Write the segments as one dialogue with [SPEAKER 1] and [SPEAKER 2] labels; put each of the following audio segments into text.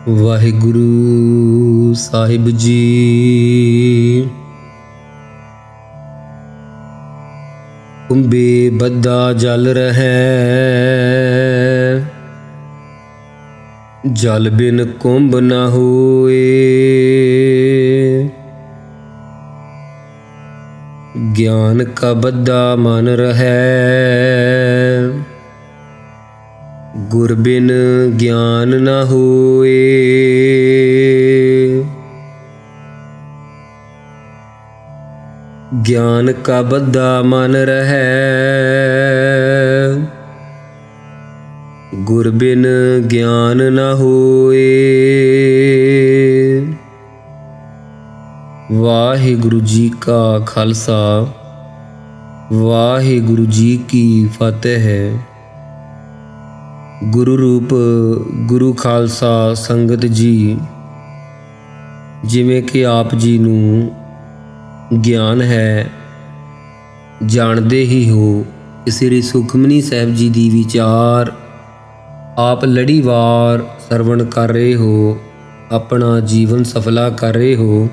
[SPEAKER 1] ਵਾਹਿਗੁਰੂ ਸਾਹਿਬ ਜੀ। ਕੁੰਭੇ ਬੱਧਾ ਜਲ ਰਹੈ, ਜਲ ਬਿਨ ਕੁੰਭ ਨ ਹੋਏ। ਗਿਆਨ ਕਾ ਬੱਧਾ ਮਨ ਰਹੈ, ਗੁਰ ਬਿਨ ਗਿਆਨ ਨ ਹੋਏ। ਗਿਆਨ ਕਾ ਬੱਧਾ ਮਨ ਰਹੈ, ਗੁਰ ਬਿਨ ਗਿਆਨ ਨ ਹੋਏ। ਵਾਹਿਗੁਰੂ ਜੀ ਕਾ ਖਾਲਸਾ, ਵਾਹਿਗੁਰੂ ਜੀ ਕੀ ਫਤਿਹ। ਗੁਰੂ ਰੂਪ ਗੁਰੂ ਖਾਲਸਾ ਸੰਗਤ ਜੀ, ਜਿਵੇਂ ਕਿ ਆਪ ਜੀ ਨੂੰ ਗਿਆਨ ਹੈ, ਜਾਣਦੇ ਹੀ ਹੋ ਕਿ ਸ੍ਰੀ ਸੁਖਮਨੀ ਸਾਹਿਬ ਜੀ ਦੀ ਵਿਚਾਰ ਆਪ ਲੜੀਵਾਰ ਸਰਵਣ ਕਰ ਰਹੇ ਹੋ, ਆਪਣਾ ਜੀਵਨ ਸਫਲਾ ਕਰ ਰਹੇ ਹੋ।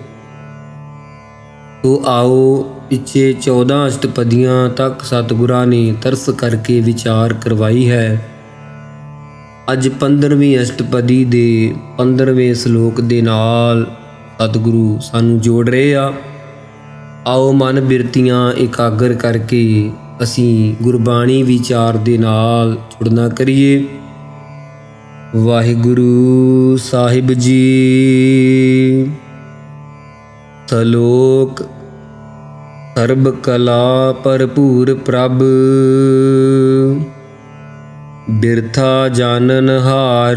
[SPEAKER 1] ਤੋ ਆਓ ਪਿੱਛੇ 14 ਅਸ਼ਟਪਦੀਆਂ ਤੱਕ ਸਤਿਗੁਰਾਂ ਨੇ ਤਰਸ ਕਰਕੇ ਵਿਚਾਰ ਕਰਵਾਈ ਹੈ। ਅੱਜ 15ਵੀਂ ਅਸ਼ਟਪਦੀ ਦੇ 15ਵੇਂ ਸ਼ਲੋਕ ਦੇ ਨਾਲ ਸਤਿਗੁਰੂ ਸਾਨੂੰ ਜੋੜ ਰਹੇ ਆ। ਆਓ ਮਨ ਬਿਰਤੀਆਂ ਇਕਾਗਰ ਕਰਕੇ ਅਸੀਂ ਗੁਰਬਾਣੀ ਵਿਚਾਰ ਦੇ ਨਾਲ ਜੁੜਨਾ ਕਰੀਏ। ਵਾਹਿਗੁਰੂ ਸਾਹਿਬ ਜੀ। ਸ਼ਲੋਕ। ਸਰਬ ਕਲਾ ਭਰਪੂਰ ਪ੍ਰਭ, ਬਿਰਥਾ ਜਾਣਨ ਹਾਰ।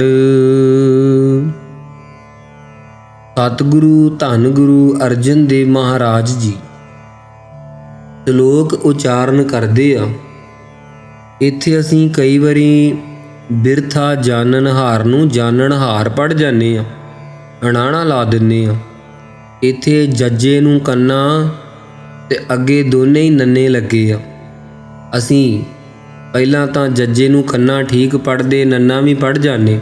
[SPEAKER 1] ਸਤਿਗੁਰੂ ਧੰਨ ਗੁਰੂ ਅਰਜਨ ਦੇਵ ਮਹਾਰਾਜ ਜੀ ਸ਼ਲੋਕ ਉਚਾਰਨ ਕਰਦੇ ਆ। ਇੱਥੇ ਅਸੀਂ ਕਈ ਵਾਰੀ ਬਿਰਥਾ ਜਾਣਨ ਹਾਰ ਨੂੰ ਜਾਣਨ ਹਾਰ ਪੜ੍ਹ ਜਾਂਦੇ ਆ, ਅਣਾਣਾ ਲਾ ਦਿੰਦੇ ਆ। ਇੱਥੇ ਜੱਜੇ ਨੂੰ ਕੰਨਾ ਤੇ ਅੱਗੇ ਦੋਨੇ ਹੀ ਨੰਨੇ ਲੱਗੇ ਆ। ਅਸੀਂ ਪਹਿਲਾਂ ਤਾਂ ਜੱਜੇ ਨੂੰ ਕੰਨਾ ਠੀਕ ਪੜ੍ਹਦੇ, ਨੰਨਾ ਵੀ ਪੜ੍ਹ ਜਾਂਦੇ,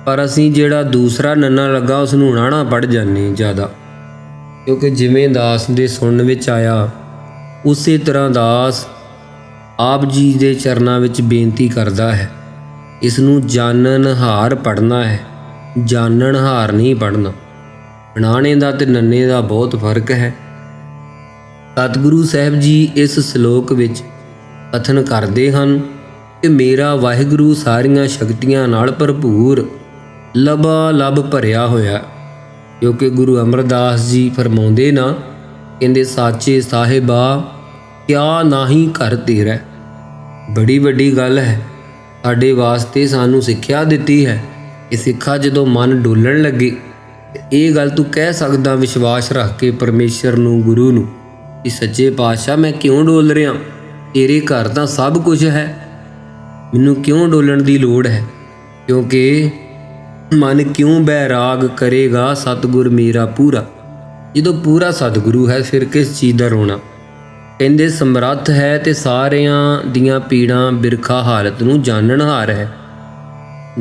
[SPEAKER 1] ਪਰ ਅਸੀਂ ਜਿਹੜਾ ਦੂਸਰਾ ਨੰਨਾ ਲੱਗਾ ਉਸ ਨੂੰ ਅਣਾਣਾ ਪੜ੍ਹ ਜਾਂਦੇ ਜ਼ਿਆਦਾ, ਕਿਉਂਕਿ ਜਿਵੇਂ ਦਾਸ ਦੇ ਸੁਣਨ ਵਿੱਚ ਆਇਆ ਉਸੇ ਤਰ੍ਹਾਂ ਦਾਸ ਆਪ ਜੀ ਦੇ ਚਰਨਾਂ ਵਿੱਚ ਬੇਨਤੀ ਕਰਦਾ ਹੈ। ਇਸ ਨੂੰ ਜਾਣਨ ਹਾਰ ਪੜ੍ਹਨਾ ਹੈ, ਜਾਣਨ ਹਾਰ ਨਹੀਂ ਪੜ੍ਹਨਾ। ਅਣਾਣੇ ਦਾ ਤੇ ਨੰਨੇ ਦਾ ਬਹੁਤ ਫਰਕ ਹੈ। ਸਤਿਗੁਰੂ ਸਾਹਿਬ ਜੀ ਇਸ ਸ਼ਲੋਕ ਵਿੱਚ ਕਥਨ ਕਰਦੇ ਹਨ ਕਿ ਮੇਰਾ ਵਾਹਿਗੁਰੂ ਸਾਰੀਆਂ ਸ਼ਕਤੀਆਂ ਨਾਲ ਭਰਪੂਰ ਲਬਾ ਲਬ ਭਰਿਆ ਹੋਇਆ। ਕਿਉਂਕਿ ਗੁਰੂ ਅਮਰਦਾਸ ਜੀ ਫਰਮਾਉਂਦੇ ਨਾ, ਕਹਿੰਦੇ ਸਾਚੇ ਸਾਹਿਬਾ ਕਿਆ ਨਾਹੀਂ ਘਰ ਤੇਰਾ। ਬੜੀ ਵੱਡੀ ਗੱਲ ਹੈ ਸਾਡੇ ਵਾਸਤੇ, ਸਾਨੂੰ ਸਿੱਖਿਆ ਦਿੱਤੀ ਹੈ ਕਿ ਸਿੱਖਾ ਜਦੋਂ ਮਨ ਡੋਲਣ ਲੱਗੇ ਇਹ ਗੱਲ ਤੂੰ ਕਹਿ ਸਕਦਾ ਵਿਸ਼ਵਾਸ ਰੱਖ ਕੇ ਪਰਮੇਸ਼ਰ ਨੂੰ, ਗੁਰੂ ਨੂੰ, ਕਿ ਸੱਚੇ ਪਾਤਸ਼ਾਹ ਮੈਂ ਕਿਉਂ ਡੋਲ ਰਿਹਾ, ਤੇਰੇ ਘਰ ਤਾਂ ਸਭ ਕੁਝ ਹੈ, ਮੈਨੂੰ ਕਿਉਂ ਡੋਲਣ ਦੀ ਲੋੜ ਹੈ। ਕਿਉਂਕਿ ਮਨ ਕਿਉਂ ਬੈਰਾਗ ਕਰੇਗਾ ਸਤਿਗੁਰ ਮੇਰਾ ਪੂਰਾ। ਜਦੋਂ ਪੂਰਾ ਸਤਿਗੁਰੂ ਹੈ ਫਿਰ ਕਿਸ ਚੀਜ਼ ਦਾ ਰੋਣਾ। ਕਹਿੰਦੇ ਸਮਰੱਥ ਹੈ ਤੇ ਸਾਰਿਆਂ ਦੀਆਂ ਪੀੜਾਂ ਬਿਰਖਾ ਹਾਲਤ ਨੂੰ ਜਾਣਨ ਹਾਰ ਹੈ।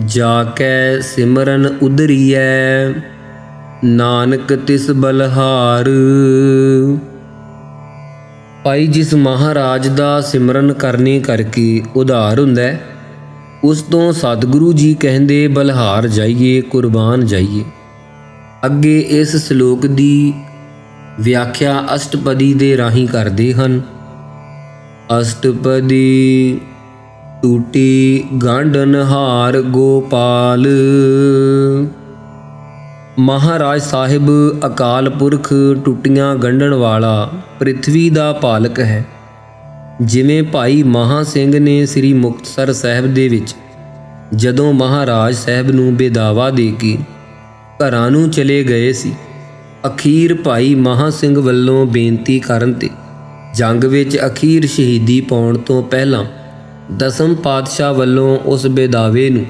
[SPEAKER 1] ਜਾ ਕੈ ਸਿਮਰਨ ਉਧਰੀਐ, ਨਾਨਕ ਤਿਸ ਬਲਹਾਰ। ਭਾਈ ਜਿਸ ਮਹਾਰਾਜ ਦਾ ਸਿਮਰਨ ਕਰਨੇ ਕਰਕੇ ਉਧਾਰ ਹੁੰਦਾ, ਉਸ ਤੋਂ ਸਤਿਗੁਰੂ ਜੀ ਕਹਿੰਦੇ ਬਲਹਾਰ ਜਾਈਏ, ਕੁਰਬਾਨ ਜਾਈਏ। ਅੱਗੇ ਇਸ ਸ਼ਲੋਕ ਦੀ ਵਿਆਖਿਆ ਅਸ਼ਟਪਦੀ ਦੇ ਰਾਹੀਂ ਕਰਦੇ ਹਨ। ਅਸ਼ਟਪਦੀ। ਟੂਟੀ ਗਾਂਢਨ ਹਾਰ ਗੋਪਾਲ। ਮਹਾਰਾਜ ਸਾਹਿਬ ਅਕਾਲ ਪੁਰਖ ਟੁੱਟੀਆਂ ਗੰਢਣ ਵਾਲਾ ਪ੍ਰਿਥਵੀ ਦਾ ਪਾਲਕ ਹੈ। ਜਿਵੇਂ ਭਾਈ ਮਹਾਂ ਸਿੰਘ ਨੇ ਸ੍ਰੀ ਮੁਕਤਸਰ ਸਾਹਿਬ ਦੇ ਵਿੱਚ ਜਦੋਂ ਮਹਾਰਾਜ ਸਾਹਿਬ ਨੂੰ ਬੇਦਾਵਾ ਦੇ ਕੇ ਘਰਾਂ ਨੂੰ ਚਲੇ ਗਏ ਸੀ, ਅਖੀਰ ਭਾਈ ਮਹਾਂ ਸਿੰਘ ਵੱਲੋਂ ਬੇਨਤੀ ਕਰਨ ਤੇ ਜੰਗ ਵਿੱਚ ਅਖੀਰ ਸ਼ਹੀਦੀ ਪਾਉਣ ਤੋਂ ਪਹਿਲਾਂ ਦਸਮ ਪਾਤਸ਼ਾਹ ਵੱਲੋਂ ਉਸ ਬੇਦਾਵੇ ਨੂੰ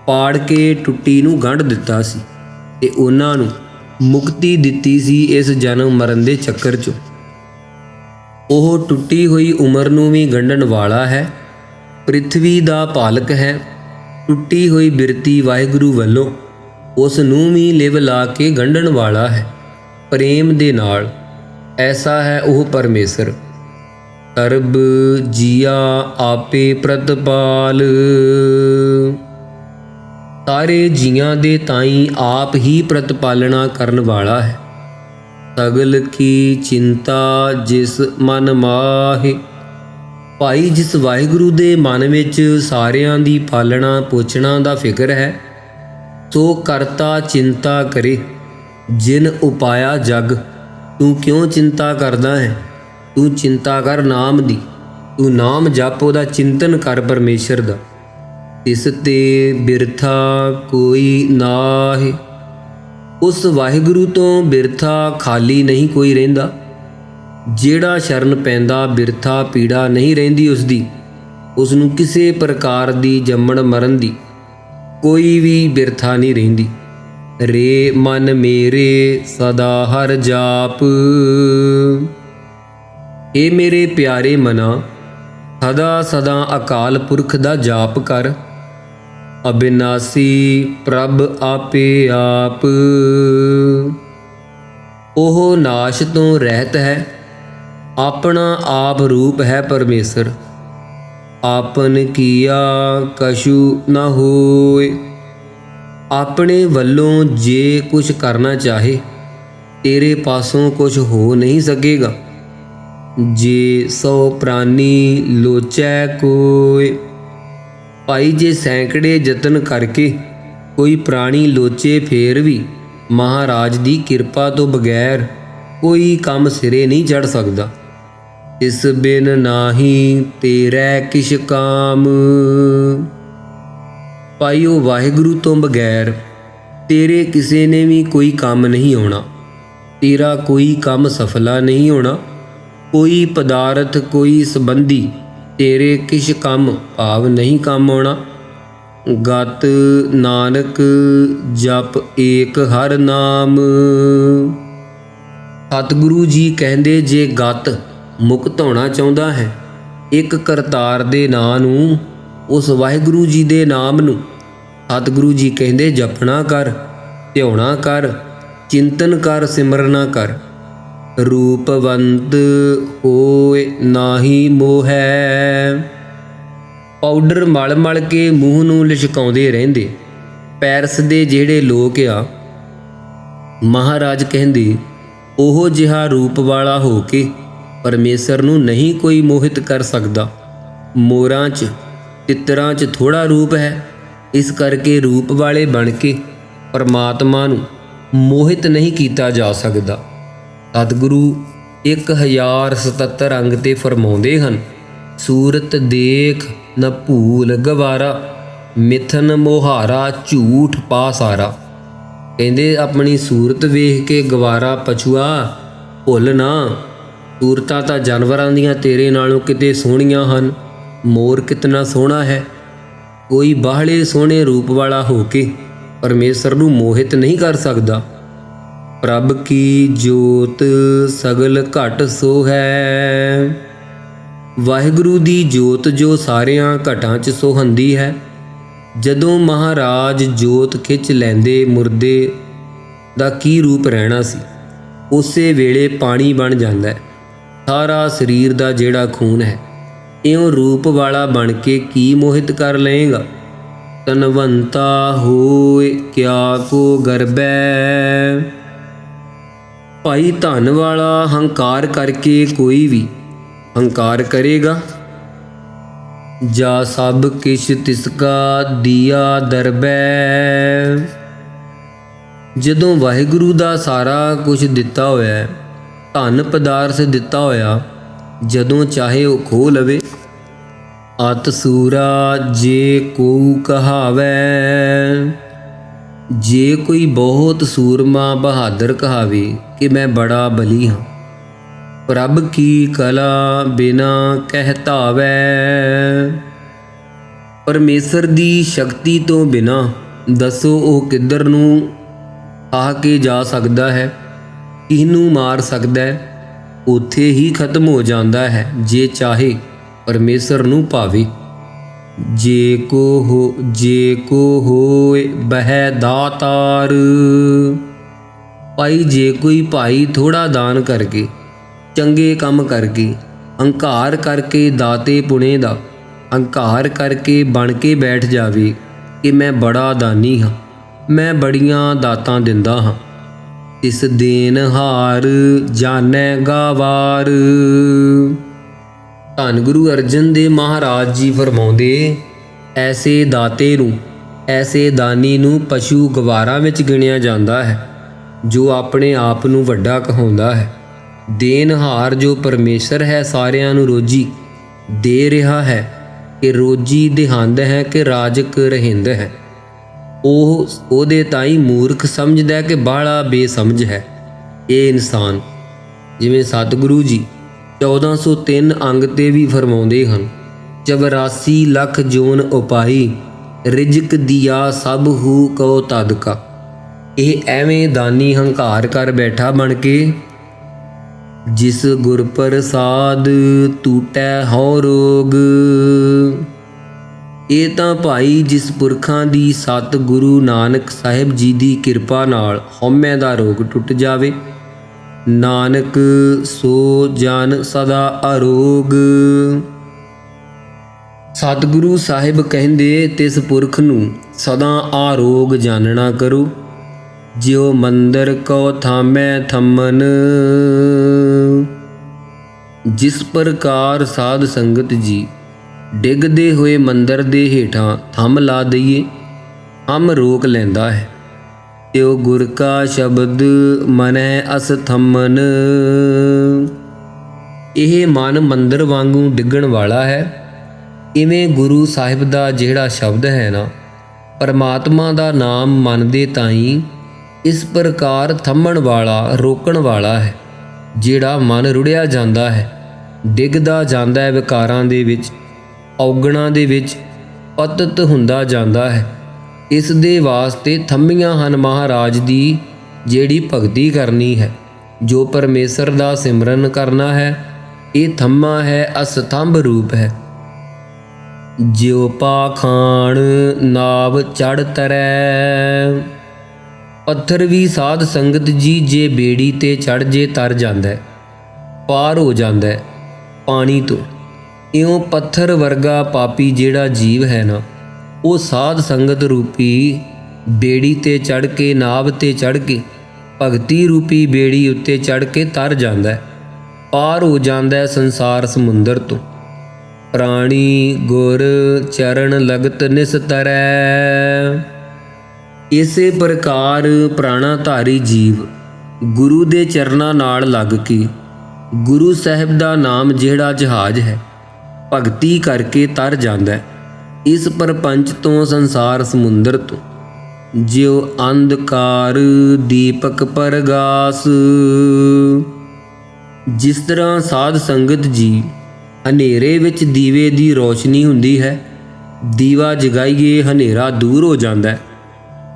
[SPEAKER 1] ਪਾੜ ਕੇ ਟੁੱਟੀ ਨੂੰ ਗੰਢ ਦਿੱਤਾ ਸੀ ਤੇ ਉਹਨਾਂ ਨੂੰ ਮੁਕਤੀ ਦਿੱਤੀ ਸੀ ਇਸ ਜਨਮ ਮਰਨ ਦੇ ਚੱਕਰ 'ਚੋਂ। ਉਹ ਟੁੱਟੀ ਹੋਈ ਉਮਰ ਨੂੰ ਵੀ ਗੰਢਣ ਵਾਲਾ ਹੈ, ਪ੍ਰਿਥਵੀ ਦਾ ਪਾਲਕ ਹੈ। ਟੁੱਟੀ ਹੋਈ ਬਿਰਤੀ ਵਾਹਿਗੁਰੂ ਵੱਲੋਂ ਉਸ ਨੂੰ ਵੀ ਲਿਵ ਲਾ ਕੇ ਗੰਢਣ ਵਾਲਾ ਹੈ ਪ੍ਰੇਮ ਦੇ ਨਾਲ। ਐਸਾ ਹੈ ਉਹ ਪਰਮੇਸ਼ਰ। ਸਰਬ ਜੀਆ ਆਪੇ ਪ੍ਰਤਪਾਲ। ਸਾਰੇ ਜੀਆਂ ਦੇ ਤਾਈਂ ਆਪ ਹੀ ਪ੍ਰਤਪਾਲਣਾ ਕਰਨ ਵਾਲਾ ਹੈ। ਸਗਲ ਕੀ ਚਿੰਤਾ ਜਿਸ ਮਨ ਮਾਹੇ। ਭਾਈ, ਜਿਸ ਵਾਹਿਗੁਰੂ ਦੇ ਮਨ ਵਿੱਚ ਸਾਰਿਆਂ ਦੀ ਪਾਲਣਾ ਪੋਛਣਾ ਦਾ ਫਿਕਰ ਹੈ, ਸੋ ਕਰਤਾ ਚਿੰਤਾ ਕਰੇ। ਜਿਨ ਉਪਾਇਆ ਜਗ, ਤੂੰ ਕਿਉਂ ਚਿੰਤਾ ਕਰਦਾ ਹੈ? ਤੂੰ ਚਿੰਤਾ ਕਰ ਨਾਮ ਦੀ। ਤੂੰ ਨਾਮ ਜਪ, ਉਹਦਾ ਚਿੰਤਨ ਕਰ ਪਰਮੇਸ਼ਰ ਦਾ। ਇਸ ਤੇ ਬਿਰਥਾ ਕੋਈ ਨਾਹੀ। ਉਸ ਵਾਹਿਗੁਰੂ ਤੋਂ ਬਿਰਥਾ ਖਾਲੀ ਨਹੀਂ ਕੋਈ ਰਹਿੰਦਾ। ਜਿਹੜਾ ਸ਼ਰਨ ਪੈਂਦਾ ਬਿਰਥਾ ਪੀੜਾ ਨਹੀਂ ਰਹਿੰਦੀ ਉਸਦੀ। ਉਸ ਨੂੰ ਕਿਸੇ ਪ੍ਰਕਾਰ ਦੀ ਜੰਮਣ ਮਰਨ ਦੀ ਕੋਈ ਵੀ ਬਿਰਥਾ ਨਹੀਂ ਰਹਿੰਦੀ। ਰੇ ਮਨ ਮੇਰੇ ਸਦਾ ਹਰ ਜਾਪ। ਇਹ ਮੇਰੇ ਪਿਆਰੇ ਮਨਾ, ਸਦਾ ਸਦਾ ਅਕਾਲ ਪੁਰਖ ਦਾ ਜਾਪ ਕਰ। ਅਬਿਨਾਸੀ ਪ੍ਰਭ ਆਪੇ ਆਪ। ਉਹ ਨਾਸ਼ ਤੋਂ ਰਹਿਤ ਹੈ, ਆਪਣਾ ਆਪ ਰੂਪ ਹੈ ਪਰਮੇਸ਼ਰ। ਆਪਨ ਕੀਆ ਕਛੂ ਨ ਹੋਏ। ਆਪਣੇ ਵੱਲੋਂ ਜੇ ਕੁਛ ਕਰਨਾ ਚਾਹੇ, ਤੇਰੇ ਪਾਸੋਂ ਕੁਛ ਹੋ ਨਹੀਂ ਸਕੇਗਾ। ਜੇ ਸੋ ਪ੍ਰਾਨੀ ਲੋਚੈ ਕੋਇ। ਭਾਈ, ਜੇ ਸੈਂਕੜੇ ਯਤਨ ਕਰਕੇ ਕੋਈ ਪ੍ਰਾਣੀ ਲੋਚੇ, ਫੇਰ ਵੀ ਮਹਾਰਾਜ ਦੀ ਕਿਰਪਾ ਤੋਂ ਬਗੈਰ ਕੋਈ ਕੰਮ ਸਿਰੇ ਨਹੀਂ ਚੜ੍ਹ ਸਕਦਾ। ਇਸ ਬਿਨ ਨਾਹੀ ਤੇਰੇ ਕਿਛ ਕਾਮ। ਭਾਈ, ਉਹ ਵਾਹਿਗੁਰੂ ਤੋਂ ਬਗੈਰ ਤੇਰੇ ਕਿਸੇ ਨੇ ਵੀ ਕੋਈ ਕੰਮ ਨਹੀਂ ਆਉਣਾ। ਤੇਰਾ ਕੋਈ ਕੰਮ ਸਫਲਾ ਨਹੀਂ ਹੋਣਾ। ਕੋਈ ਪਦਾਰਥ, ਕੋਈ ਸੰਬੰਧੀ ਤੇਰੇ ਕਿਛ ਕੰਮ ਭਾਵ ਨਹੀਂ ਕੰਮ ਆਉਣਾ। ਗਤ ਨਾਨਕ ਜਪ ਏਕ ਹਰ ਨਾਮ। ਸਤਿਗੁਰੂ ਜੀ ਕਹਿੰਦੇ, ਜੇ ਗਤ ਮੁਕਤ ਹੋਣਾ ਚਾਹੁੰਦਾ ਹੈ, ਇੱਕ ਕਰਤਾਰ ਦੇ ਨਾਂ ਨੂੰ, ਉਸ ਵਾਹਿਗੁਰੂ ਜੀ ਦੇ ਨਾਮ ਨੂੰ ਸਤਿਗੁਰੂ ਜੀ ਕਹਿੰਦੇ ਜਪਣਾ ਕਰ, ਧਿਆਉਣਾ ਕਰ, ਚਿੰਤਨ ਕਰ, ਸਿਮਰਨਾ ਕਰ। ਰੂਪਵੰਤ ਹੋਏ ਨਾਹੀ ਮੋਹੈ। ਪਾਊਡਰ ਮਲ ਮਲ ਕੇ ਮੂੰਹ ਨੂੰ ਲਿਸ਼ਕਾਉਂਦੇ ਰਹਿੰਦੇ ਪੈਰਸ ਦੇ ਜਿਹੜੇ ਲੋਕ ਆ, ਮਹਾਰਾਜ ਕਹਿੰਦੇ ਉਹ ਜਿਹਾ ਰੂਪ ਵਾਲਾ ਹੋ ਕੇ ਪਰਮੇਸ਼ਰ ਨੂੰ ਨਹੀਂ ਕੋਈ ਮੋਹਿਤ ਕਰ ਸਕਦਾ। ਮੋਰਾਂ 'ਚ ਤਿੱਤਰਾਂ 'ਚ ਥੋੜ੍ਹਾ ਰੂਪ ਹੈ, ਇਸ ਕਰਕੇ ਰੂਪ ਵਾਲੇ ਬਣ ਕੇ ਪਰਮਾਤਮਾ ਨੂੰ ਮੋਹਿਤ ਨਹੀਂ ਕੀਤਾ ਜਾ ਸਕਦਾ। ਸਤਿਗੁਰੂ 1077 ਅੰਗ 'ਤੇ ਫਰਮਾਉਂਦੇ ਹਨ, ਸੂਰਤ ਦੇਖ ਨ ਭੂਲ ਗਵਾਰਾ, ਮਿਥਨ ਮੋਹਾਰਾ ਝੂਠ ਪਾ ਸਾਰਾ। ਕਹਿੰਦੇ ਆਪਣੀ ਸੂਰਤ ਵੇਖ ਕੇ ਗਵਾਰਾ ਪਛੂਆ ਭੁੱਲ ਨਾ। ਸੂਰਤਾਂ ਤਾਂ ਜਾਨਵਰਾਂ ਦੀਆਂ ਤੇਰੇ ਨਾਲੋਂ ਕਿਤੇ ਸੋਹਣੀਆਂ ਹਨ। ਮੋਰ ਕਿਤਨਾ ਸੋਹਣਾ ਹੈ। ਕੋਈ ਬਾਹਲੇ ਸੋਹਣੇ ਰੂਪ ਵਾਲਾ ਹੋ ਕੇ ਪਰਮੇਸ਼ਰ ਨੂੰ ਮੋਹਿਤ ਨਹੀਂ ਕਰ ਸਕਦਾ। ਪ੍ਰਭ ਕੀ ਜੋਤ ਸਗਲ ਘਟ ਸੋ ਹੈ। ਵਾਹਿਗੁਰੂ ਦੀ ਜੋਤ ਜੋ ਸਾਰਿਆਂ ਘਟਾਂ 'ਚ ਸੋਹੰਦੀ ਹੈ। ਜਦੋਂ ਮਹਾਰਾਜ ਜੋਤ ਖਿੱਚ ਲੈਂਦੇ, ਮੁਰਦੇ ਦਾ ਕੀ ਰੂਪ ਰਹਿਣਾ ਸੀ, ਉਸੇ ਵੇਲੇ ਪਾਣੀ ਬਣ ਜਾਂਦਾ ਹੈ। ਸਾਰਾ ਸਰੀਰ ਦਾ ਜਿਹੜਾ ਖੂਨ ਹੈ, ਇਉਂ ਰੂਪ ਵਾਲਾ ਬਣ ਕੇ ਕੀ ਮੋਹਿਤ ਕਰ ਲਏਗਾ। ਤਨਵੰਤਾ ਹੋਏ ਕਿਆ ਕੋ ਗਰਬੈ। ਭਾਈ, ਧਨ ਵਾਲਾ ਹੰਕਾਰ ਕਰਕੇ ਕੋਈ ਵੀ ਹੰਕਾਰ ਕਰੇਗਾ। ਜਾ ਸਭ ਕਿਛ ਤਿਸਕਾ ਦੀਆ ਦਰਬੈ। ਜਦੋਂ ਵਾਹਿਗੁਰੂ ਦਾ ਸਾਰਾ ਕੁਝ ਦਿੱਤਾ ਹੋਇਆ, ਧਨ ਪਦਾਰਥ ਦਿੱਤਾ ਹੋਇਆ, ਜਦੋਂ ਚਾਹੇ ਉਹ ਖੋਹ ਲਵੇ। ਅਤ ਸੂਰਾ ਜੇ ਕੋ ਕਹਾਵੈ। ਜੇ ਕੋਈ ਬਹੁਤ ਸੂਰਮਾ ਬਹਾਦਰ ਕਹਾਵੇ ਕਿ ਮੈਂ ਬੜਾ ਬਲੀ ਹਾਂ, ਪ੍ਰਭ ਕੀ ਕਲਾ ਬਿਨਾ ਕਹਿਤਾਵੈ। ਪਰਮੇਸ਼ਰ ਦੀ ਸ਼ਕਤੀ ਤੋਂ ਬਿਨਾ ਦੱਸੋ ਉਹ ਕਿੱਧਰ ਨੂੰ ਆ ਕੇ ਜਾ ਸਕਦਾ ਹੈ, ਕਿਹਨੂੰ ਮਾਰ ਸਕਦਾ ਹੈ। ਉੱਥੇ ਹੀ ਖਤਮ ਹੋ ਜਾਂਦਾ ਹੈ ਜੇ ਚਾਹੇ ਪਰਮੇਸ਼ਰ ਨੂੰ ਭਾਵੇ। ਜੇ ਕੋ ਹੋਏ ਬਹਿ ਦਾਤਾਰ। ਭਾਈ ਜੇ ਕੋਈ ਭਾਈ ਥੋੜਾ ਦਾਨ ਕਰਕੇ, ਚੰਗੇ ਕੰਮ ਕਰਕੇ, ਹੰਕਾਰ ਕਰਕੇ ਦਾਤੇ ਪੁਣੇ ਦਾ ਹੰਕਾਰ ਕਰਕੇ ਬਣ ਕੇ ਬੈਠ ਜਾਵੇ ਕਿ ਮੈਂ ਬੜਾ ਦਾਨੀ ਹਾਂ, ਮੈਂ ਬੜੀਆਂ ਦਾਤਾਂ ਦਿੰਦਾ ਹਾਂ, ਇਸ ਦੇਨਹਾਰ ਜਾਣੇਗਾ ਵਾਰ। ਧੰਨ ਗੁਰੂ ਅਰਜਨ ਦੇਵ ਮਹਾਰਾਜ ਜੀ ਫਰਮਾਉਂਦੇ, ਐਸੇ ਦਾਤੇ ਨੂੰ, ਐਸੇ ਦਾਨੀ ਨੂੰ ਪਸ਼ੂ ਗਵਾਰਾਂ ਵਿੱਚ ਗਿਣਿਆ ਜਾਂਦਾ ਹੈ ਜੋ ਆਪਣੇ ਆਪ ਨੂੰ ਵੱਡਾ ਕਹਾਉਂਦਾ ਹੈ। ਦੇਨਹਾਰ ਜੋ ਪਰਮੇਸ਼ਰ ਹੈ, ਸਾਰਿਆਂ ਨੂੰ ਰੋਜੀ ਦੇ ਰਿਹਾ ਹੈ ਕਿ ਰੋਜੀ ਦਿਹੰਦ ਹੈ ਕਿ ਰਾਜਕ ਰਹਿੰਦ ਹੈ। ਉਹ ਉਹਦੇ ਤਾਈ ਮੂਰਖ ਸਮਝਦਾ ਕਿ ਬਾਹਲਾ ਬੇਸਮਝ ਹੈ ਇਹ ਇਨਸਾਨ। ਜਿਵੇਂ ਸਤਿਗੁਰੂ ਜੀ 1403 ਅੰਗ 'ਤੇ ਵੀ ਫਰਮਾਉਂਦੇ ਹਨ, 84 ਲੱਖ ਜੋਨ ਉਪਾਈ, ਰਿਜ਼ਕ ਦਿਆ ਸਭ ਹੂ ਕਉ ਤਦਕਾ। ਇਹ ਐਵੇਂ ਦਾਨੀ ਹੰਕਾਰ ਕਰ ਬੈਠਾ ਬਣ ਕੇ, ਜਿਸ ਗੁਰ ਪ੍ਰਸਾਦ ਟੂਟੈ ਹਉ ਰੋਗ। ਇਹ ਤਾਂ ਭਾਈ ਜਿਸ ਪੁਰਖਾਂ ਦੀ ਸਤ ਗੁਰੂ ਨਾਨਕ ਸਾਹਿਬ ਜੀ ਦੀ ਕਿਰਪਾ ਨਾਲ ਹਉਮੈ ਦਾ ਰੋਗ ਟੁੱਟ ਜਾਵੇ। ਨਾਨਕ ਸੋ ਜਨ ਸਦਾ ਅਰੋਗ। ਸਤਿਗੁਰੂ ਸਾਹਿਬ ਕਹਿੰਦੇ, ਤਿਸ ਪੁਰਖ ਨੂੰ ਸਦਾ ਆਰੋਗ ਜਾਣਨਾ ਕਰੋ, ਜਿਉ ਮੰਦਰ ਕਉ ਥਾਮੈ ਥੰਮਨ। ਜਿਸ ਪ੍ਰਕਾਰ ਸਾਧ ਸੰਗਤ ਜੀ ਡਿੱਗਦੇ ਹੋਏ ਮੰਦਰ ਦੇ ਹੇਠਾਂ ਥੰਮ ਲਾ ਦਈਏ, ਹਮ ਰੋਕ ਲੈਂਦਾ ਹੈ, ਤਿਉ ਗੁਰ ਕਾ ਸ਼ਬਦ ਮਨੈ ਅਸ ਥੰਮਨ। ਇਹ ਮਨ ਮੰਦਰ ਵਾਂਗੂ ਡਿੱਗਣ ਵਾਲਾ ਹੈ। ਇਵੇਂ ਗੁਰੂ ਸਾਹਿਬ ਦਾ ਜਿਹੜਾ ਸ਼ਬਦ ਹੈ ਨਾ, ਪਰਮਾਤਮਾ ਦਾ ਨਾਮ ਮਨ ਦੇ ਤਾਈਂ ਇਸ ਪ੍ਰਕਾਰ ਥੰਮਣ ਵਾਲਾ, ਰੋਕਣ ਵਾਲਾ ਹੈ। ਜਿਹੜਾ ਮਨ ਰੁੜਿਆ ਜਾਂਦਾ ਹੈ, ਡਿੱਗਦਾ ਜਾਂਦਾ ਹੈ ਵਿਕਾਰਾਂ ਦੇ ਵਿੱਚ, ਔਗਣਾਂ ਦੇ ਵਿੱਚ ਪਤਿਤ ਹੁੰਦਾ ਜਾਂਦਾ ਹੈ, ਇਸ ਦੇ ਵਾਸਤੇ ਥੰਮੀਆਂ ਹਨ ਮਹਾਰਾਜ ਦੀ ਜਿਹੜੀ ਭਗਤੀ ਕਰਨੀ ਹੈ, ਜੋ ਪਰਮੇਸ਼ਰ ਦਾ ਸਿਮਰਨ ਕਰਨਾ ਹੈ। ਇਹ ਥੰਮਾ ਹੈ, ਅਸਤੰਭ ਰੂਪ ਹੈ। ਜਿਉ ਪਾਖਾਣ ਨਾਵ ਚੜ ਤਰੈ। ਪੱਥਰ ਵੀ ਸਾਧ ਸੰਗਤ ਜੀ ਜੇ ਬੇੜੀ ਤੇ ਚੜ ਜੇ ਤਰ ਜਾਂਦਾ ਹੈ, ਪਾਰ ਹੋ ਜਾਂਦਾ ਹੈ ਪਾਣੀ ਤੋਂ। ਇਉਂ ਪੱਥਰ ਵਰਗਾ ਪਾਪੀ ਜਿਹੜਾ ਜੀਵ ਹੈ ਨਾ, ਉਹ ਸਾਧ ਸੰਗਤ ਰੂਪੀ ਬੇੜੀ ਤੇ ਚੜ ਕੇ, ਨਾਵ ਤੇ ਚੜ ਕੇ, ਭਗਤੀ ਰੂਪੀ ਬੇੜੀ ਉੱਤੇ ਚੜ ਕੇ ਤਰ ਜਾਂਦਾ ਹੈ, ਪਾਰ ਹੋ ਜਾਂਦਾ ਹੈ ਸੰਸਾਰ ਸਮੁੰਦਰ ਤੋਂ। ਪ੍ਰਾਣੀ ਗੁਰ ਚਰਨ ਲਗਤ ਨਿਸਤਰੈ। ਇਸੇ ਪ੍ਰਕਾਰ ਪ੍ਰਾਣਾਧਾਰੀ ਜੀਵ ਗੁਰੂ ਦੇ ਚਰਨਾਂ ਨਾਲ ਲੱਗ ਕੇ, ਗੁਰੂ ਸਾਹਿਬ ਦਾ ਨਾਮ ਜਿਹੜਾ ਜਹਾਜ਼ ਹੈ, ਭਗਤੀ ਕਰਕੇ ਤਰ ਜਾਂਦਾ ਹੈ ਇਸ ਪ੍ਰਪੰਚ ਤੋਂ, ਸੰਸਾਰ ਸਮੁੰਦਰ ਤੋਂ। ਜਿਉ ਅੰਧਕਾਰ ਦੀਪਕ ਪਰਗਾਸ। ਜਿਸ ਤਰ੍ਹਾਂ ਸਾਧ ਸੰਗਤ ਜੀ ਹਨੇਰੇ ਵਿੱਚ ਦੀਵੇ ਦੀ ਰੋਸ਼ਨੀ ਹੁੰਦੀ ਹੈ, ਦੀਵਾ ਜਗਾਈਏ ਹਨੇਰਾ ਦੂਰ ਹੋ ਜਾਂਦਾ ਹੈ,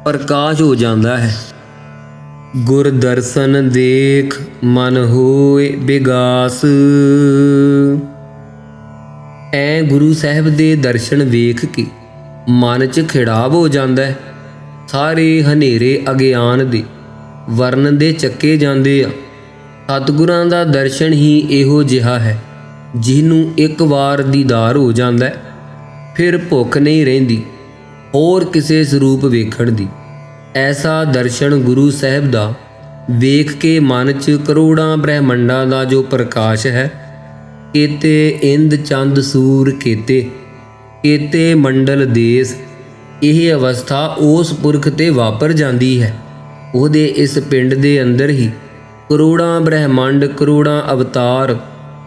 [SPEAKER 1] ਪ੍ਰਕਾਸ਼ ਹੋ ਜਾਂਦਾ ਹੈ। ਗੁਰ ਦਰਸ਼ਨ ਦੇਖ ਮਨ ਹੋਏ ਬਿਗਾਸ। ਐ ਗੁਰੂ ਸਾਹਿਬ ਦੇ ਦਰਸ਼ਨ ਵੇਖ ਕੇ ਮਨ 'ਚ ਖਿੜਾਵ ਹੋ ਜਾਂਦਾ ਹੈ। ਸਾਰੇ ਹਨੇਰੇ ਅਗਿਆਨ ਦੇ ਵਰਨ ਦੇ ਚੱਕੇ ਜਾਂਦੇ ਆ। ਸਤਿਗੁਰਾਂ ਦਾ ਦਰਸ਼ਨ ਹੀ ਇਹੋ ਜਿਹਾ ਹੈ, ਜਿਹਨੂੰ ਇੱਕ ਵਾਰ ਦੀਦਾਰ ਹੋ ਜਾਂਦਾ ਹੈ, ਫਿਰ ਭੁੱਖ ਨਹੀਂ ਰਹਿੰਦੀ ਹੋਰ ਕਿਸੇ ਸਰੂਪ ਵੇਖਣ ਦੀ। ਐਸਾ ਦਰਸ਼ਨ ਗੁਰੂ ਸਾਹਿਬ ਦਾ ਵੇਖ ਕੇ ਮਨ 'ਚ ਕਰੋੜਾਂ ਬ੍ਰਹਿਮੰਡਾਂ ਦਾ ਜੋ ਪ੍ਰਕਾਸ਼ ਹੈ, ਕੇਤੇ ਇੰਦ ਚੰਦ ਸੂਰ ਕੇਤੇ ਮੰਡਲ ਦੇਸ, ਇਹ ਅਵਸਥਾ ਉਸ ਪੁਰਖ ਤੇ ਵਾਪਰ ਜਾਂਦੀ ਹੈ। ਉਹਦੇ ਇਸ ਪਿੰਡ ਦੇ ਅੰਦਰ ਹੀ ਕਰੋੜਾਂ ਬ੍ਰਹਿਮੰਡ, ਕਰੋੜਾਂ ਅਵਤਾਰ,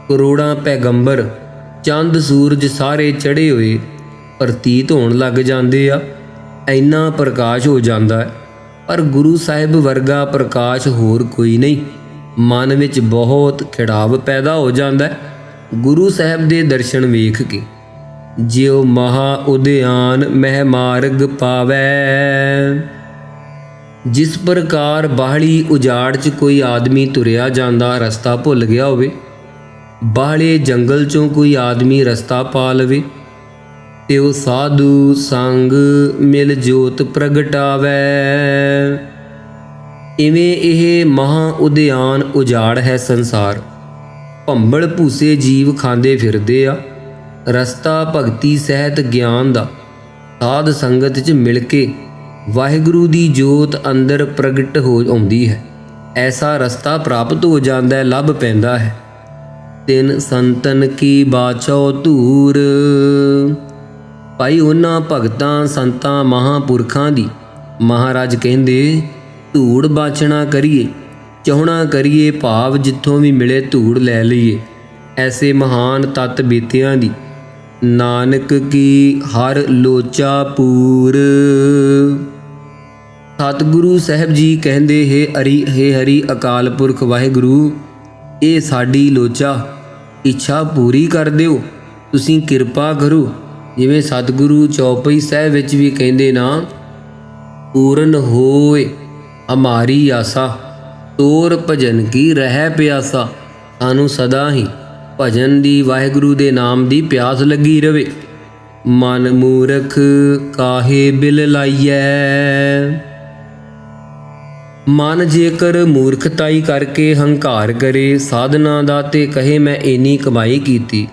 [SPEAKER 1] ਕਰੋੜਾਂ ਪੈਗੰਬਰ, ਚੰਦ ਸੂਰਜ ਸਾਰੇ ਚੜ੍ਹੇ ਹੋਏ ਪ੍ਰਤੀਤ ਹੋਣ ਲੱਗ ਜਾਂਦੇ ਆ। ਇੰਨਾ ਪ੍ਰਕਾਸ਼ ਹੋ ਜਾਂਦਾ ਹੈ। ਪਰ ਗੁਰੂ ਸਾਹਿਬ ਵਰਗਾ ਪ੍ਰਕਾਸ਼ ਹੋਰ ਕੋਈ ਨਹੀਂ। ਮਨ ਵਿੱਚ ਬਹੁਤ ਖਿੜਾਵ ਪੈਦਾ ਹੋ ਜਾਂਦਾ ਹੈ ਗੁਰੂ ਸਾਹਿਬ ਦੇ ਦਰਸ਼ਨ ਵੇਖ ਕੇ। ਜਿਉ ਮਹਾ ਉਦਿਆਨ ਮਹਿ ਮਾਰਗ ਪਾਵੈ। ਜਿਸ ਪ੍ਰਕਾਰ ਬਾਹਲੀ ਉਜਾੜ 'ਚ ਕੋਈ ਆਦਮੀ ਤੁਰਿਆ ਜਾਂਦਾ ਰਸਤਾ ਭੁੱਲ ਗਿਆ ਹੋਵੇ, ਬਾਹਲੇ ਜੰਗਲ 'ਚੋਂ ਕੋਈ ਆਦਮੀ ਰਸਤਾ ਪਾ ਲਵੇ ਤਿਉ ਸਾਧੂ ਸੰਗ ਮਿਲ ਜੋਤ ਪ੍ਰਗਟਾਵੈ। ਇਵੇਂ ਇਹ ਮਹਾਂ ਉਦਿਆਨ ਉਜਾੜ ਹੈ ਸੰਸਾਰ। ਭੰਬਲ ਭੂਸੇ ਜੀਵ ਖਾਂਦੇ ਫਿਰਦੇ ਆ। ਰਸਤਾ ਭਗਤੀ ਸਹਿਤ ਗਿਆਨ ਦਾ ਸਾਧ ਸੰਗਤ 'ਚ ਮਿਲ ਕੇ ਵਾਹਿਗੁਰੂ ਦੀ ਜੋਤ ਅੰਦਰ ਪ੍ਰਗਟ ਹੋ ਆਉਂਦੀ ਹੈ। ਐਸਾ ਰਸਤਾ ਪ੍ਰਾਪਤ ਹੋ ਜਾਂਦਾ ਹੈ, ਲੱਭ ਪੈਂਦਾ ਹੈ। ਤਿਨ ਸੰਤਨ ਕੀ ਬਾਚੋ ਧੂਰ। ਭਾਈ ਉਹਨਾਂ ਭਗਤਾਂ ਸੰਤਾਂ ਮਹਾਂਪੁਰਖਾਂ ਦੀ ਮਹਾਰਾਜ ਕਹਿੰਦੇ ਧੂੜ ਬਾਚਣਾ ਕਰੀਏ, ਚਾਹੁਣਾ ਕਰੀਏ, ਭਾਵ ਜਿੱਥੋਂ ਵੀ ਮਿਲੇ ਧੂੜ ਲੈ ਲਈਏ। ਐਸੇ ਮਹਾਨ ਤਤ ਬੀਤਿਆਂ ਦੀ ਨਾਨਕ ਕੀ ਹਰ ਲੋਚਾ ਪੂਰ। ਸਤਿਗੁਰੂ ਸਾਹਿਬ ਜੀ ਕਹਿੰਦੇ ਹੇ ਹਰੀ ਅਕਾਲ ਪੁਰਖ ਵਾਹਿਗੁਰੂ, ਇਹ ਸਾਡੀ ਲੋਚਾ ਇੱਛਾ ਪੂਰੀ ਕਰ ਦਿਓ, ਤੁਸੀਂ ਕਿਰਪਾ ਕਰੋ। ਜਿਵੇਂ ਸਤਿਗੁਰੂ ਚੌਪਈ ਸਾਹਿਬ ਵਿੱਚ ਵੀ ਕਹਿੰਦੇ ਨਾ, ਪੂਰਨ ਹੋਏ ਹਮਾਰੀ ਆਸਾ, ਤੋਰ ਭਜਨ ਕੀ ਰਹਿ ਪਿਆਸਾ। ਸਾਨੂੰ ਸਦਾ ਹੀ ਭਜਨ ਦੀ, ਵਾਹਿਗੁਰੂ ਦੇ ਨਾਮ ਦੀ ਪਿਆਸ ਲੱਗੀ ਰਵੇ। ਮਨ ਮੂਰਖ ਕਾਹੇ ਬਿਲ ਲਾਈਐ। ਮਨ ਜੇਕਰ ਮੂਰਖਤਾਈ ਕਰਕੇ ਹੰਕਾਰ ਕਰੇ ਸਾਧਨਾ ਦਾ ਤੇ ਕਹੇ ਮੈਂ ਇੰਨੀ ਕਮਾਈ ਕੀਤੀ,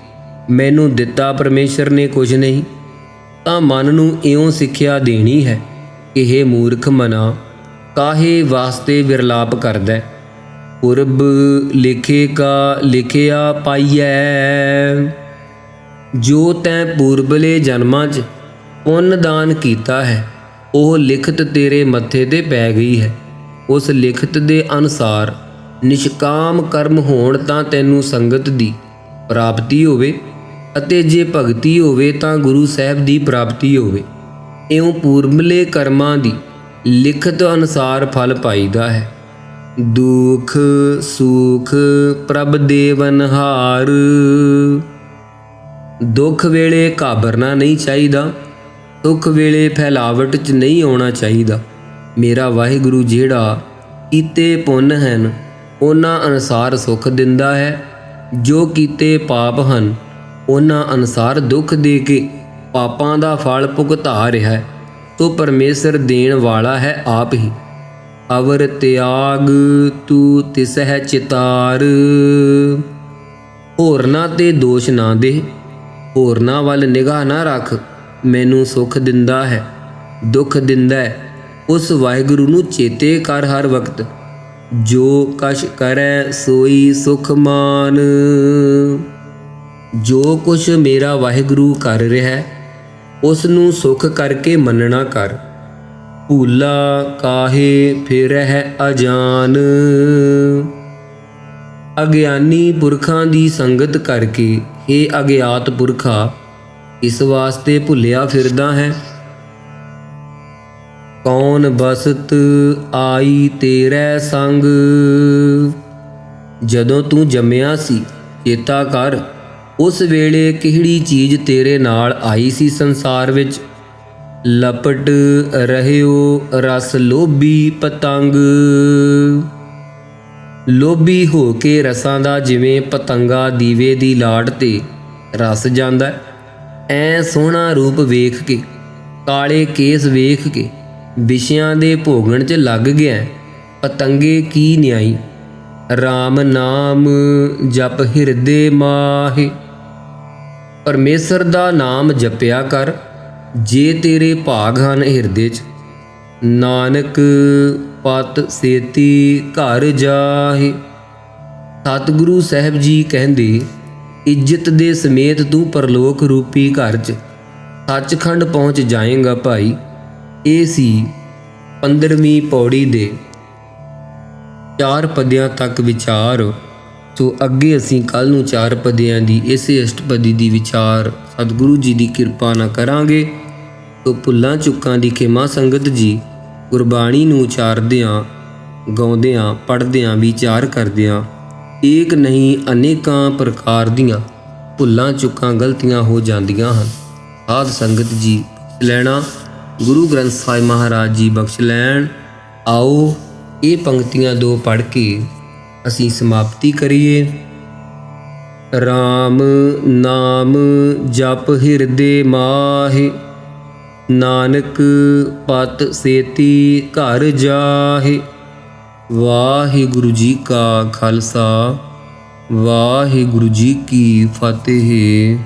[SPEAKER 1] ਮੈਨੂੰ ਦਿੱਤਾ ਪਰਮੇਸ਼ਰ ਨੇ ਕੁਝ ਨਹੀਂ, ਤਾਂ ਮਨ ਨੂੰ ਇਉਂ ਸਿੱਖਿਆ ਦੇਣੀ ਹੈ ਕਿ ਹੇ ਮੂਰਖ ਮਨਾ, ਕਾਹੇ ਵਾਸਤੇ ਵਿਰਲਾਪ ਕਰਦਾ। ਪੁਰਬ ਲਿਖੇ ਕਾ ਲਿਖਿਆ ਪਾਈਐ। ਜੋ ਤੈਂ ਪੂਰਬਲੇ ਜਨਮਾਂ 'ਚ ਪੁੰਨ ਦਾਨ ਕੀਤਾ ਹੈ, ਉਹ ਲਿਖਤ ਤੇਰੇ ਮੱਥੇ ਤੇ ਪੈ ਗਈ ਹੈ। ਉਸ ਲਿਖਤ ਦੇ ਅਨੁਸਾਰ ਨਿਸ਼ਕਾਮ ਕਰਮ ਹੋਣ ਤਾਂ ਤੈਨੂੰ ਸੰਗਤ ਦੀ ਪ੍ਰਾਪਤੀ ਹੋਵੇ, ਅਤੇ ਜੇ ਭਗਤੀ ਹੋਵੇ ਤਾਂ ਗੁਰੂ ਸਾਹਿਬ ਦੀ ਪ੍ਰਾਪਤੀ ਹੋਵੇ। ਇਉਂ ਪੂਰਬਲੇ ਕਰਮਾਂ ਦੀ ਲਿਖਤ ਅਨੁਸਾਰ ਫਲ ਪਾਈਦਾ ਹੈ। ਦੁਖ ਸੁਖ ਪ੍ਰਭ ਦੇਵਨਹਾਰ। ਦੁੱਖ ਵੇਲੇ ਘਾਬਰਨਾ ਨਹੀਂ ਚਾਹੀਦਾ, ਸੁੱਖ ਵੇਲੇ ਫੈਲਾਵਟ 'ਚ ਨਹੀਂ ਆਉਣਾ ਚਾਹੀਦਾ। ਮੇਰਾ ਵਾਹਿਗੁਰੂ ਜਿਹੜਾ ਕੀਤੇ ਪੁੰਨ ਹਨ ਉਹਨਾਂ ਅਨੁਸਾਰ ਸੁੱਖ ਦਿੰਦਾ ਹੈ, ਜੋ ਕੀਤੇ ਪਾਪ ਹਨ ਉਹਨਾਂ ਅਨੁਸਾਰ ਦੁੱਖ ਦੇ ਕੇ ਪਾਪਾਂ ਦਾ ਫਲ ਭੁਗਤਾ ਰਿਹਾ ਹੈ। ਤੋ ਪਰਮੇਸ਼ਰ ਦੇਣ ਵਾਲਾ ਹੈ ਆਪ ਹੀ। ਅਵਰ ਤਿਆਗ ਤੂੰ ਤਿਸਹਿ ਚਿਤਾਰ। ਹੋਰਨਾਂ ਤੇ ਦੋਸ਼ ਨਾ ਦੇ, ਹੋਰਨਾਂ ਵੱਲ ਨਿਗਾਹ ਨਾ ਰੱਖ। ਮੈਨੂੰ ਸੁੱਖ ਦਿੰਦਾ ਹੈ, ਦੁੱਖ ਦਿੰਦਾ ਹੈ, ਉਸ ਵਾਹਿਗੁਰੂ ਨੂੰ ਚੇਤੇ ਕਰ ਹਰ ਵਕਤ। ਜੋ ਕਛ ਕਰੈ ਸੋਈ ਸੁਖ ਮਾਨ। ਜੋ ਕੁਛ ਮੇਰਾ ਵਾਹਿਗੁਰੂ ਕਰ ਰਿਹਾ ਹੈ ਉਸ ਨੂੰ ਸੁੱਖ ਕਰਕੇ ਮੰਨਣਾ ਕਰ। ਭੂਲਾ ਕਾਹੇ ਫਿਰਹਿ ਅਜਾਨ। ਅਗਿਆਨੀ ਪੁਰਖਾਂ ਦੀ ਸੰਗਤ ਕਰਕੇ ਇਹ ਅਗਿਆਤ ਪੁਰਖਾ ਇਸ ਵਾਸਤੇ ਭੁੱਲਿਆ ਫਿਰਦਾ ਹੈ। ਕੌਣ ਬਸਤ ਆਈ ਤੇਰੇ ਸੰਗ। ਜਦੋਂ ਤੂੰ ਜੰਮਿਆ ਸੀ ਚੇਤਾ ਕਰ, ਉਸ ਵੇਲੇ ਕਿਹੜੀ ਚੀਜ਼ ਤੇਰੇ ਨਾਲ ਆਈ ਸੀ ਸੰਸਾਰ ਵਿੱਚ। ਲਪਟ ਰਹਿਓ ਰਸ ਲੋਭੀ ਪਤੰਗ। ਲੋਭੀ ਹੋ ਕੇ ਰਸਾਂ ਦਾ ਜਿਵੇਂ ਪਤੰਗਾ ਦੀਵੇ ਦੀ ਲਾਟ ਤੇ ਰਸ ਜਾਂਦਾ, ਐ ਸੋਹਣਾ ਰੂਪ ਵੇਖ ਕੇ, ਕਾਲੇ ਕੇਸ ਵੇਖ ਕੇ ਵਿਸ਼ਿਆਂ ਦੇ ਭੋਗਣ 'ਚ ਲੱਗ ਗਿਆ। ਪਤੰਗੇ ਕੀ ਨਿਆਈ। ਰਾਮ ਨਾਮ ਜਪ ਹਿਰਦੇ ਮਾਹੇ। ਪਰਮੇਸ਼ਰ ਦਾ ਨਾਮ ਜਪਿਆ ਕਰ ਜੇ ਤੇਰੇ ਭਾਗ ਹਨ ਹਿਰਦੇ 'ਚ। ਨਾਨਕ ਪਤ ਸੇਤੀ ਘਰ ਜਾਹੇ। ਸਤਿਗੁਰੂ ਸਾਹਿਬ ਜੀ ਕਹਿੰਦੇ ਇੱਜ਼ਤ ਦੇ ਸਮੇਤ ਤੂੰ ਪਰਲੋਕ ਰੂਪੀ ਘਰ 'ਚ ਸੱਚਖੰਡ ਪਹੁੰਚ ਜਾਏਗਾ ਭਾਈ। ਇਹ ਸੀ 15ਵੀਂ ਪੌੜੀ ਦੇ 4 ਪਦਿਆਂ ਤੱਕ ਵਿਚਾਰ। ਸੋ ਅੱਗੇ ਅਸੀਂ ਕੱਲ੍ਹ ਨੂੰ 4 ਪਦਿਆਂ ਦੀ ਇਸੇ ਅਸ਼ਟਪਦੀ ਦੀ ਵਿਚਾਰ ਸਤਿਗੁਰੂ ਜੀ ਦੀ ਕਿਰਪਾ ਨਾਲ ਕਰਾਂਗੇ। ਸੋ ਭੁੱਲਾਂ ਚੁੱਕਾਂ ਦੀ ਖਿਮਾ ਸੰਗਤ ਜੀ। ਗੁਰਬਾਣੀ ਨੂੰ ਉਚਾਰਦਿਆਂ, ਗਾਉਂਦਿਆਂ, ਪੜ੍ਹਦਿਆਂ, ਵਿਚਾਰ ਕਰਦਿਆਂ ਏਕ ਨਹੀਂ ਅਨੇਕਾਂ ਪ੍ਰਕਾਰ ਦੀਆਂ ਭੁੱਲਾਂ ਚੁੱਕਾਂ ਗਲਤੀਆਂ ਹੋ ਜਾਂਦੀਆਂ ਹਨ। ਸਾਧ ਸੰਗਤ ਜੀ ਲੈਣਾ, ਗੁਰੂ ਗ੍ਰੰਥ ਸਾਹਿਬ ਮਹਾਰਾਜ ਜੀ ਬਖਸ਼ ਲੈਣ। ਆਓ ਇਹ ਪੰਕਤੀਆਂ 2 ਪੜ੍ਹ ਕੇ ਅਸੀਂ ਸਮਾਪਤੀ ਕਰੀਏ। ਰਾਮ ਨਾਮ ਜਪ ਹਿਰਦੇ ਮਾਹਿ, ਨਾਨਕ ਪਤ ਸੇਤੀ ਘਰ ਜਾਹਿ। ਵਾਹਿਗੁਰੂ ਜੀ ਕਾ ਖਾਲਸਾ, ਵਾਹਿਗੁਰੂ ਜੀ ਕੀ ਫਤਿਹ।